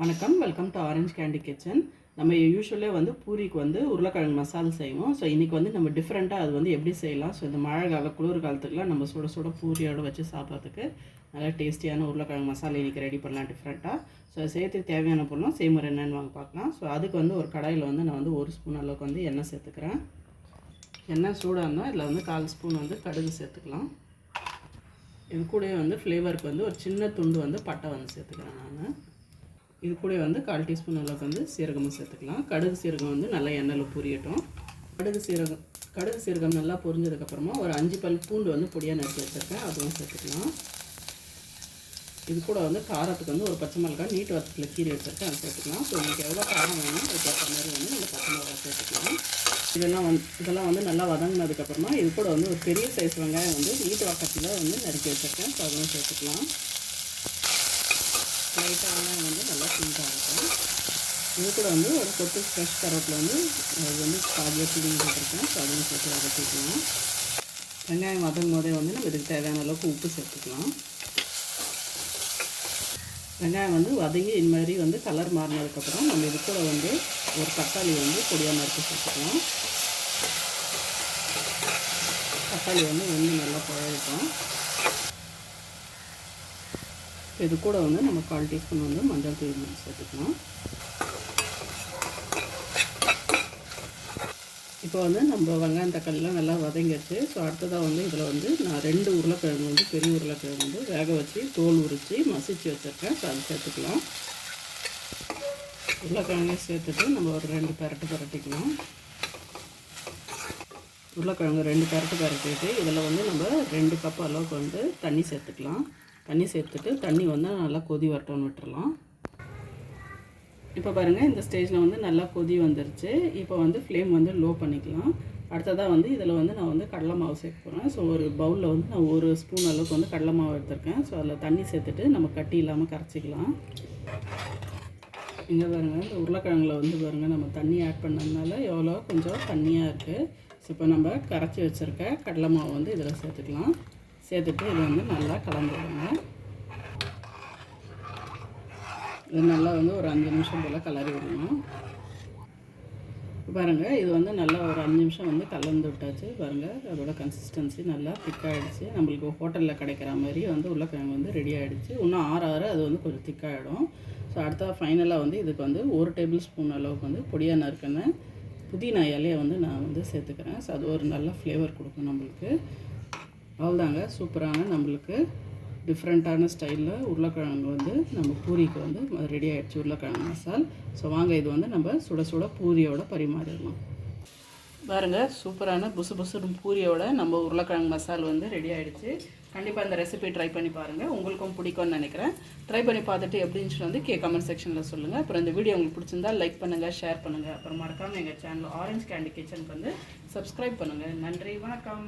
வணக்கம், welcome to orange candy kitchen. நம்ம யூஸ்வலே வந்து பூரிக்கு வந்து உருளைக்கிழங்கு மசாலா செய்வோம். ஸோ இன்றைக்கி வந்து நம்ம டிஃப்ரெண்ட்டாக அது வந்து எப்படி செய்யலாம். ஸோ இந்த மழை காலம் குளிர் காலத்துக்குலாம் நம்ம சுட சுட பூரியோடு வச்சு சாப்பிட்றதுக்கு நல்லா டேஸ்டியான உருளைக்கிழங்கு மசாலா இன்றைக்கி ரெடி பண்ணலாம் டிஃப்ரெண்ட்டாக. ஸோ சேர்த்துக்கு தேவையான பொருளும் செய்முறை என்னென்னு வாங்க பார்க்கலாம். ஸோ அதுக்கு வந்து ஒரு கடாயில் வந்து நான் வந்து 1 ஸ்பூன் அளவுக்கு வந்து எண்ணெய் சேர்த்துக்கிறேன். எண்ணெய் சூடாக இருந்தால் இதில் வந்து 1/4 ஸ்பூன் வந்து கடுகு சேர்த்துக்கலாம். இது கூட வந்து ஃப்ளேவருக்கு வந்து ஒரு சின்ன துண்டு வந்து பட்டை வந்து சேர்த்துக்கிறேன் நான். இது கூட வந்து 1/4 டீஸ்பூன் அளவுக்கு வந்து சீரகமும் சேர்த்துக்கலாம். கடுகு சீரகம் வந்து நல்லா எண்ணெயில் பொரியட்டும். கடுகு சீரகம் நல்லா பொரிஞ்சதுக்கப்புறமா ஒரு 5 பல் பூண்டு வந்து பொடியாக நறுக்கி வச்சுருக்கேன், அதுவும் சேர்த்துக்கலாம். இது கூட வந்து காரத்துக்கு வந்து ஒரு பச்சை மிளகாய் நீட்டு வத்தத்தில் கீரை வச்சுருக்கேன், அதை சேர்த்துக்கலாம். ஸோ உங்களுக்கு எவ்வளோ காரம் வேணும் அதுக்கேற்ற மாதிரி வந்து நம்ம பச்சை மிளகாய் சேர்த்துக்கலாம். இதெல்லாம் வந்து நல்லா வதங்கினதுக்கப்புறமா இது கூட வந்து ஒரு பெரிய சைஸ் வெங்காயம் வந்து நீட்டு வக்கத்தில் வந்து நறுக்கி வச்சுருக்கேன், ஸோ அதுவும் சேர்த்துக்கலாம். லைட்டாக வெங்காயம் வந்து நல்லா சீட் ஆகட்டும். இது கூட வந்து ஒரு கொத்து ஃப்ரெஷ் கருவேப்பிலை வந்து அது வந்து பாதியாக பிடிங்கி போட்டிருக்கேன், ஸோ அதையும் சேர்த்து வதக்கிக்கலாம். வெங்காயம் வதங்கும் போதே வந்து நம்ம இதுக்கு தேவையான அளவுக்கு உப்பு சேர்த்துக்கலாம். வெங்காயம் வந்து வதங்கி இந்த மாதிரி வந்து கலர் மாறினதுக்கப்புறம் நம்ம இது கூட வந்து ஒரு தக்காளி வந்து பொடியாக நறுக்கி சேர்த்துக்கலாம். தக்காளி வந்து நல்லா குழையட்டும். இது கூட வந்து நம்ம 1/4 டீஸ்பூன் வந்து மஞ்சள் தூள் சேர்த்துக்கலாம். இப்போ வந்து நம்ம வெங்காயம் தக்காளிலாம் நல்லா வதங்கிடுச்சு. ஸோ அடுத்ததாக வந்து இதில் வந்து நான் 2 உருளைக்கிழங்கு வந்து பெரிய உருளைக்கிழங்கு வந்து வேக வச்சு தோல் உரித்து மசிச்சு வச்சுருக்கேன், ஸோ அதை சேர்த்துக்கலாம். உருளைக்கிழங்கையும் சேர்த்துட்டு நம்ம ஒரு 2 பரட்டிக்கலாம். உருளைக்கிழங்கு 2 பரட்டிட்டு இதில் வந்து நம்ம 2 கப் அளவுக்கு வந்து தண்ணி சேர்த்துக்கலாம். தண்ணி சேர்த்துட்டு தண்ணி வந்து நல்லா கொதி வரட்டும்னு விட்டுறலாம். இப்போ பாருங்கள், இந்த ஸ்டேஜில் வந்து நல்லா கொதி வந்துருச்சு. இப்போ வந்து ஃப்ளேம் வந்து லோ பண்ணிக்கலாம். அடுத்ததாக வந்து இதில் வந்து நான் வந்து கடலை மாவு சேர்க்க போகிறேன். ஸோ ஒரு பவுலில் வந்து நான் 1 ஸ்பூன் அளவுக்கு வந்து கடலை மாவு எடுத்திருக்கேன். ஸோ அதில் தண்ணி சேர்த்துட்டு நம்ம கட்டி இல்லாமல் கரைச்சிக்கலாம். இங்கே பாருங்கள், இந்த உருளைக்கிழங்குல வந்து பாருங்கள் நம்ம தண்ணி ஆட் பண்ணதுனால எவ்வளோ கொஞ்சம் தண்ணியாக இருக்குது. ஸோ இப்போ நம்ம கரைச்சி வச்சுருக்க கடலை மாவு வந்து இதில் சேர்த்துக்கலாம். சேர்த்துட்டு இதை வந்து நல்லா கலந்துடுங்க. இது நல்லா வந்து ஒரு 5 நிமிஷம் போல் கலரி விடணும். பாருங்கள், இது வந்து நல்லா ஒரு 5 நிமிஷம் வந்து கலந்து விட்டாச்சு. பாருங்கள், அதோட கன்சிஸ்டன்சி நல்லா திக்காகிடுச்சு. நம்மளுக்கு ஹோட்டலில் கிடைக்கிற மாதிரி வந்து உருளைக்கிழங்கு வந்து ரெடி ஆகிடுச்சு. இன்னும் ஆற அது வந்து கொஞ்சம் திக்காகிடும். ஸோ அடுத்த ஃபைனலாக வந்து இதுக்கு வந்து 1 டேபிள் ஸ்பூன் அளவுக்கு வந்து பொடியாக நறுக்கின புதினா இலையை வந்து நான் வந்து சேர்த்துக்கிறேன். ஸோ அது ஒரு நல்ல ஃப்ளேவர் கொடுக்கும் நம்மளுக்கு. அவ்வளோதாங்க, சூப்பரான நம்மளுக்கு டிஃப்ரெண்ட்டான ஸ்டைலில் உருளைக்கிழங்கு வந்து நம்ம பூரிக்கு வந்து ரெடி ஆகிடுச்சு, உருளைக்கிழங்கு மசால். ஸோ வாங்க இது வந்து நம்ம சுட சுட பூரியோட பரிமாறிடலாம். பாருங்கள், சூப்பரான புசு பூரியோட நம்ம உருளைக்கிழங்கு மசால் வந்து ரெடி ஆகிடுச்சு. கண்டிப்பாக இந்த ரெசிபி ட்ரை பண்ணி பாருங்கள், உங்களுக்கும் பிடிக்கும்னு நினைக்கிறேன். ட்ரை பண்ணி பார்த்துட்டு எப்படி இருந்துச்சுன்னு வந்து கமெண்ட் செக்ஷனில் சொல்லுங்கள். அப்புறம் இந்த வீடியோ உங்களுக்கு பிடிச்சிருந்தா லைக் பண்ணுங்கள், ஷேர் பண்ணுங்கள். அப்புறம் மறக்காமல் எங்கள் சேனல் ஆரஞ்ச் கேண்டி கிச்சனுக்கு வந்து சப்ஸ்கிரைப் பண்ணுங்கள். நன்றி, வணக்கம்.